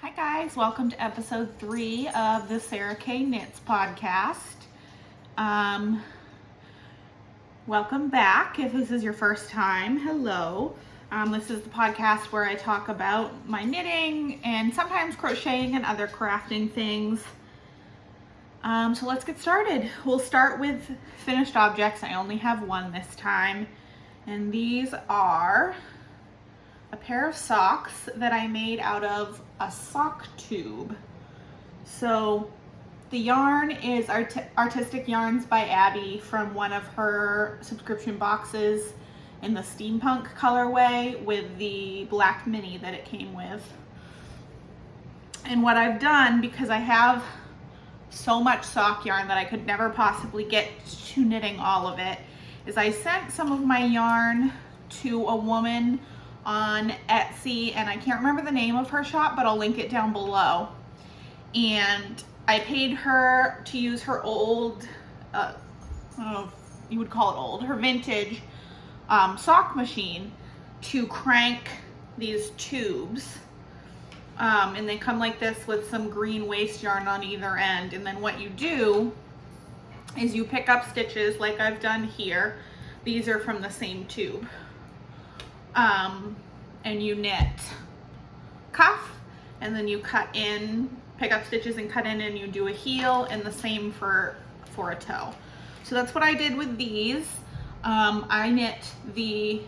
Hi guys, welcome to episode 3 of the Sarah Knits podcast. Welcome back if this is your first time. Hello. This is the podcast where I talk about my knitting and sometimes crocheting and other crafting things. So let's get started. We'll start with finished objects. I only have one this time, and these are a pair of socks that I made out of a sock tube. So the yarn is Artistic Yarns by Abby from one of her subscription boxes in the steampunk colorway with the black mini that it came with. And what I've done, because I have so much sock yarn that I could never possibly get to knitting all of it, is I sent some of my yarn to a woman on Etsy, and I can't remember the name of her shop, but I'll link it down below. And I paid her to use her old, I don't know if you would call it old, her vintage sock machine to crank these tubes. And they come like this with some green waste yarn on either end. And then what you do is you pick up stitches like I've done here. These are from the same tube. And you knit cuff, and then you cut in, pick up stitches and cut in, and you do a heel, and the same for a toe. So that's what I did with these. I knit the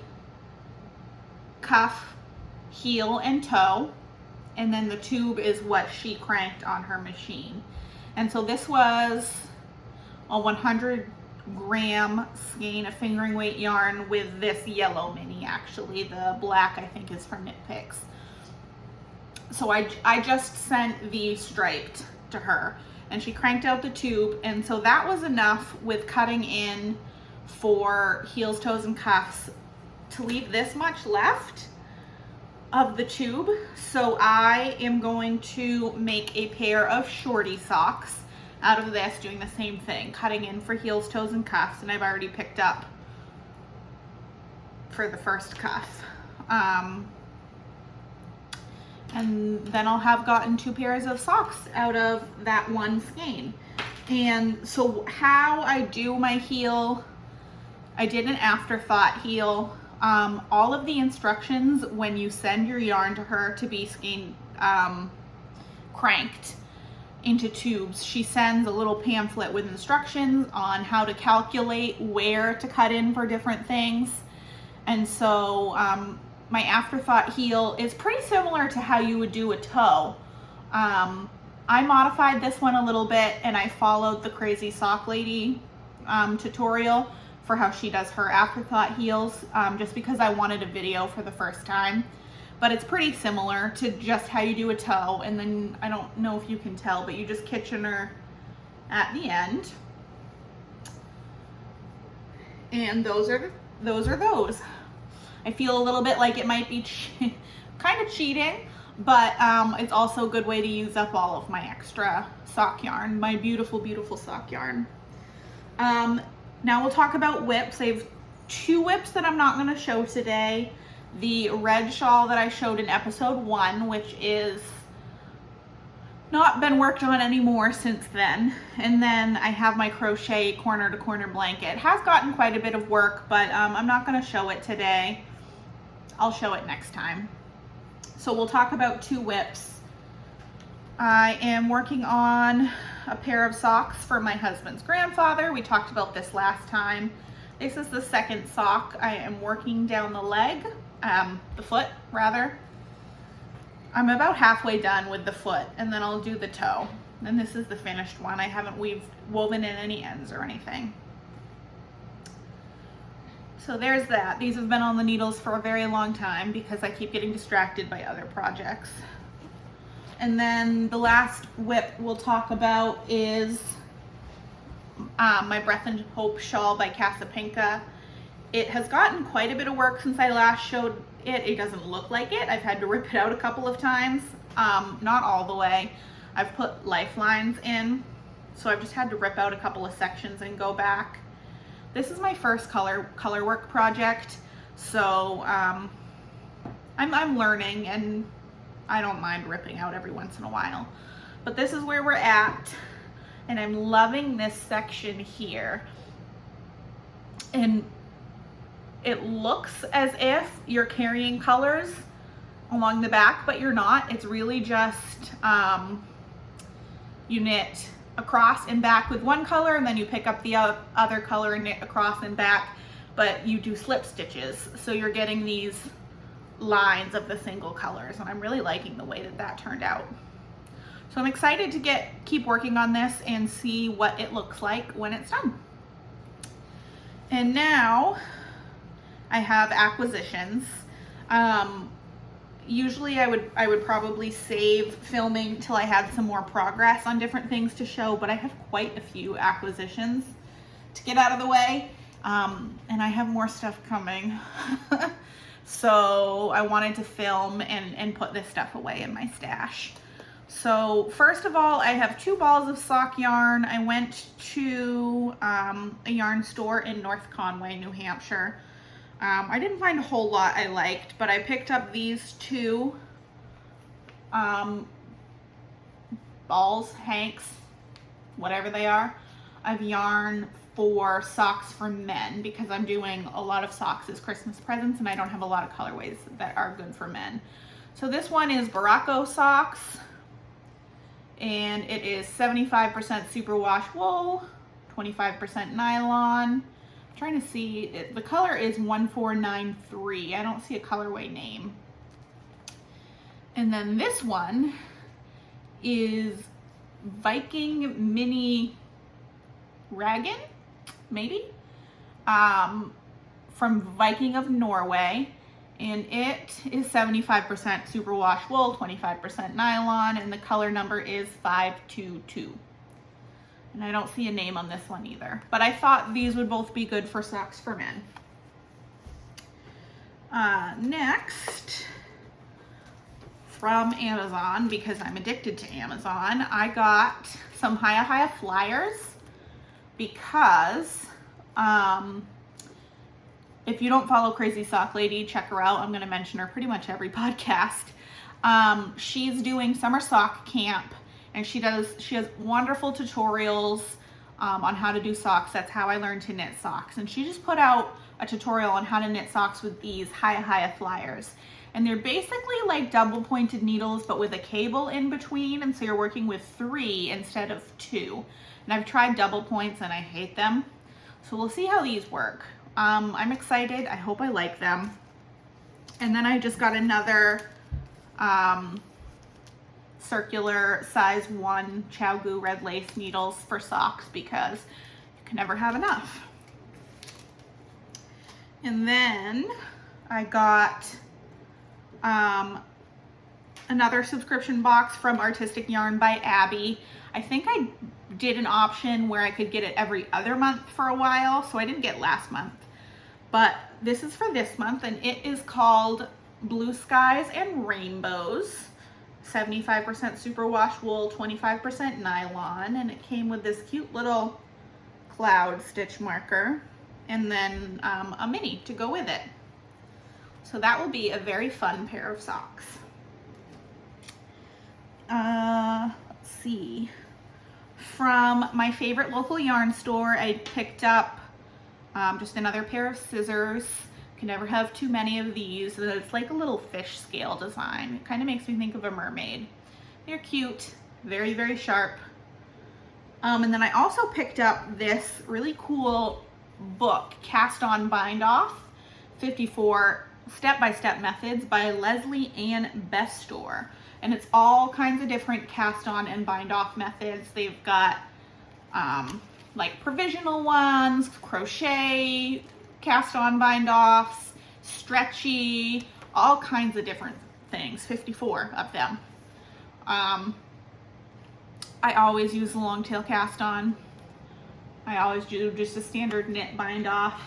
cuff, heel, and toe, and then the tube is what she cranked on her machine. And so this was a 100-gram skein of fingering weight yarn with this yellow mini. Actually, the black I think is from Knit Picks. So I just sent the striped to her, and she cranked out the tube, and so that was enough with cutting in for heels, toes, and cuffs to leave this much left of the tube. So I am going to make a pair of shorty socks out of this, doing the same thing, cutting in for heels, toes, and cuffs, and I've already picked up for the first cuff. And then I'll have gotten 2 pairs of socks out of that one skein. And so how I do my heel, I did an afterthought heel. All of the instructions when you send your yarn to her to be skein cranked into tubes, she sends a little pamphlet with instructions on how to calculate where to cut in for different things. And so my afterthought heel is pretty similar to how you would do a toe. I modified this one a little bit, and I followed the Crazy Sock Lady tutorial for how she does her afterthought heels, just because I wanted a video for the first time. But it's pretty similar to just how you do a toe, and then I don't know if you can tell, but you just Kitchener at the end. And those are those. I feel a little bit like it might be kind of cheating, but it's also a good way to use up all of my extra sock yarn, my beautiful, beautiful sock yarn. Now we'll talk about whips. I have 2 whips that I'm not going to show today. The red shawl that I showed in episode 1, which is not been worked on anymore since then. And then I have my crochet corner to corner blanket. It has gotten quite a bit of work, but I'm not going to show it today. I'll show it next time. So we'll talk about 2 whips. I am working on a pair of socks for my husband's grandfather. We talked about this last time. This is the second sock. I am working down the leg, the foot rather. I'm about halfway done with the foot, and then I'll do the toe. And this is the finished one. I haven't woven in any ends or anything. So there's that. These have been on the needles for a very long time because I keep getting distracted by other projects. And then the last whip we'll talk about is my Breath and Hope shawl by Casapinka. It has gotten quite a bit of work since I last showed it. It doesn't look like it. I've had to rip it out a couple of times, not all the way. I've put lifelines in, so I've just had to rip out a couple of sections and go back. This is my first color work project, so I'm learning, and I don't mind ripping out every once in a while. But this is where we're at, and I'm loving this section here. And it looks as if you're carrying colors along the back, but you're not. It's really just you knit across and back with one color, and then you pick up the other color and knit across and back, but you do slip stitches, so you're getting these lines of the single colors, and I'm really liking the way that that turned out. So I'm excited to keep working on this and see what it looks like when it's done. And now I have acquisitions. Usually I would probably save filming till I had some more progress on different things to show, but I have quite a few acquisitions to get out of the way, and I have more stuff coming. So I wanted to film and put this stuff away in my stash. So first of all, I have 2 balls of sock yarn. I went to a yarn store in North Conway, New Hampshire. I didn't find a whole lot I liked, but I picked up these 2 balls, hanks, whatever they are, of yarn for socks for men, because I'm doing a lot of socks as Christmas presents and I don't have a lot of colorways that are good for men. So this one is Baracco socks, and it is 75% superwash wool, 25% nylon. I'm trying to see, the color is 1493. I don't see a colorway name. And then this one is Viking Mini Raggen, maybe, from Viking of Norway, and it is 75% superwash wool, 25% nylon, and the color number is 522. And I don't see a name on this one either, but I thought these would both be good for socks for men. Next, from Amazon, because I'm addicted to Amazon, I got some HiOhio Flyers, because if you don't follow Crazy Sock Lady, check her out. I'm going to mention her pretty much every podcast. She's doing summer sock camp, and she has wonderful tutorials on how to do socks. That's how I learned to knit socks. And she just put out a tutorial on how to knit socks with these HiOhio Flyers. And they're basically like double pointed needles, but with a cable in between. And so you're working with 3 instead of 2. And I've tried double points and I hate them. So we'll see how these work. I'm excited. I hope I like them. And then I just got another circular size 1 ChowGoo red lace needles for socks, because you can never have enough. And then I got another subscription box from Artistic Yarn by Abby. I think I did an option where I could get it every other month for a while, so I didn't get last month. But this is for this month, and it is called Blue Skies and Rainbows. 75% superwash wool, 25% nylon, and it came with this cute little cloud stitch marker, and then a mini to go with it. So that will be a very fun pair of socks. Let's see. From my favorite local yarn store, I picked up just another pair of scissors. Can never have too many of these. It's like a little fish scale design. It kind of makes me think of a mermaid. They're cute, very, very sharp. And then I also picked up this really cool book, Cast On Bind Off, 54 Step-by-Step Methods by Leslie Ann Bestor. And it's all kinds of different cast on and bind off methods. They've got like provisional ones, crochet, cast on bind offs, stretchy, all kinds of different things, 54 of them. I always use the long tail cast on. I always do just a standard knit bind off.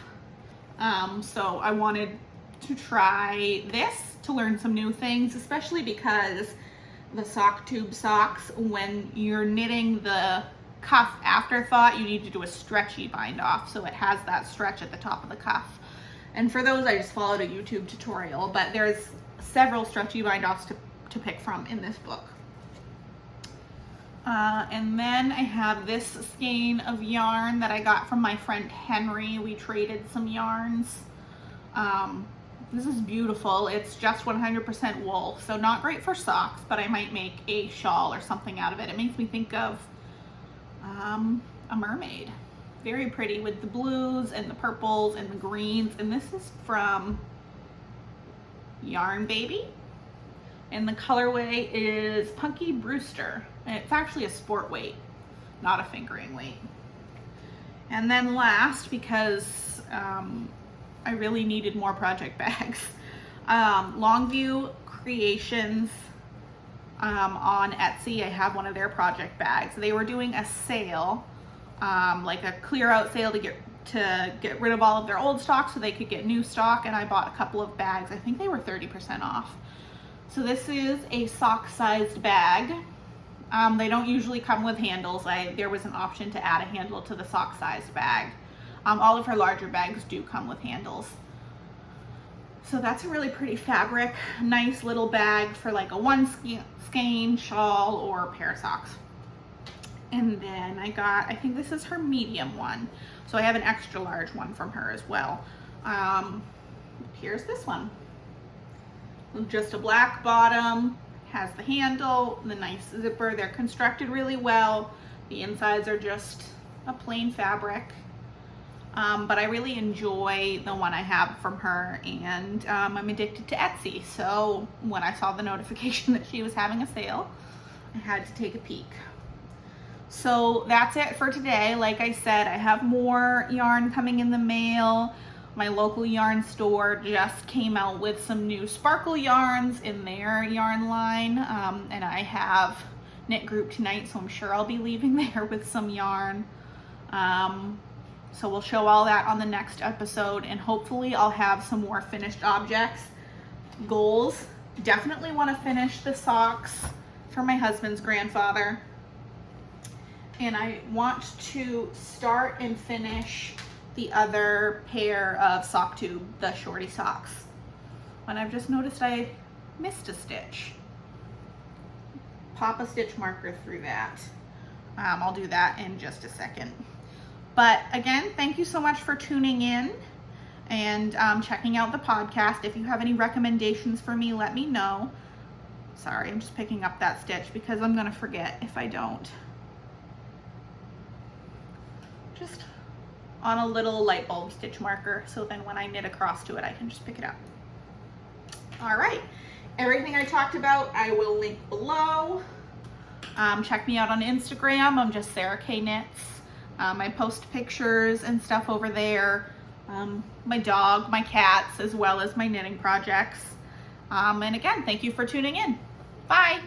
So I wanted to try this to learn some new things, especially because the sock tube socks, when you're knitting the cuff afterthought, you need to do a stretchy bind off, so it has that stretch at the top of the cuff. And for those, I just followed a YouTube tutorial, but there's several stretchy bind offs to to pick from in this book. And then I have this skein of yarn that I got from my friend Henry. We traded some yarns. This is beautiful. It's just 100% wool, so not great for socks, but I might make a shawl or something out of it. It makes me think of a mermaid. Very pretty with the blues and the purples and the greens. And this is from Yarn Baby. And the colorway is Punky Brewster. And it's actually a sport weight, not a fingering weight. And then last, because I really needed more project bags, Longview Creations on Etsy. I have one of their project bags. They were doing a sale, like a clear out sale to get rid of all of their old stock so they could get new stock, and I bought a couple of bags. I think they were 30% off. So this is a sock-sized bag. They don't usually come with handles. There was an option to add a handle to the sock-sized bag. All of her larger bags do come with handles. So that's a really pretty fabric. Nice little bag for like a one skein, shawl, or a pair of socks. And then I think this is her medium one. So I have an extra large one from her as well. Here's this one. Just a black bottom, has the handle, the nice zipper. They're constructed really well. The insides are just a plain fabric. But I really enjoy the one I have from her, and I'm addicted to Etsy. So when I saw the notification that she was having a sale, I had to take a peek. So that's it for today. Like I said, I have more yarn coming in the mail. My local yarn store just came out with some new sparkle yarns in their yarn line. And I have knit group tonight, so I'm sure I'll be leaving there with some yarn. So we'll show all that on the next episode, and hopefully I'll have some more finished objects. Goals, definitely want to finish the socks for my husband's grandfather. And I want to start and finish the other pair of sock tube, the shorty socks. And I've just noticed I missed a stitch. Pop a stitch marker through that. I'll do that in just a second. But again, thank you so much for tuning in and checking out the podcast. If you have any recommendations for me, let me know. Sorry, I'm just picking up that stitch because I'm gonna forget if I don't. Just on a little light bulb stitch marker, so then when I knit across to it, I can just pick it up. All right, everything I talked about, I will link below. Check me out on Instagram. I'm just sarahknits. I post pictures and stuff over there. My dog, my cats, as well as my knitting projects. And again, thank you for tuning in. Bye.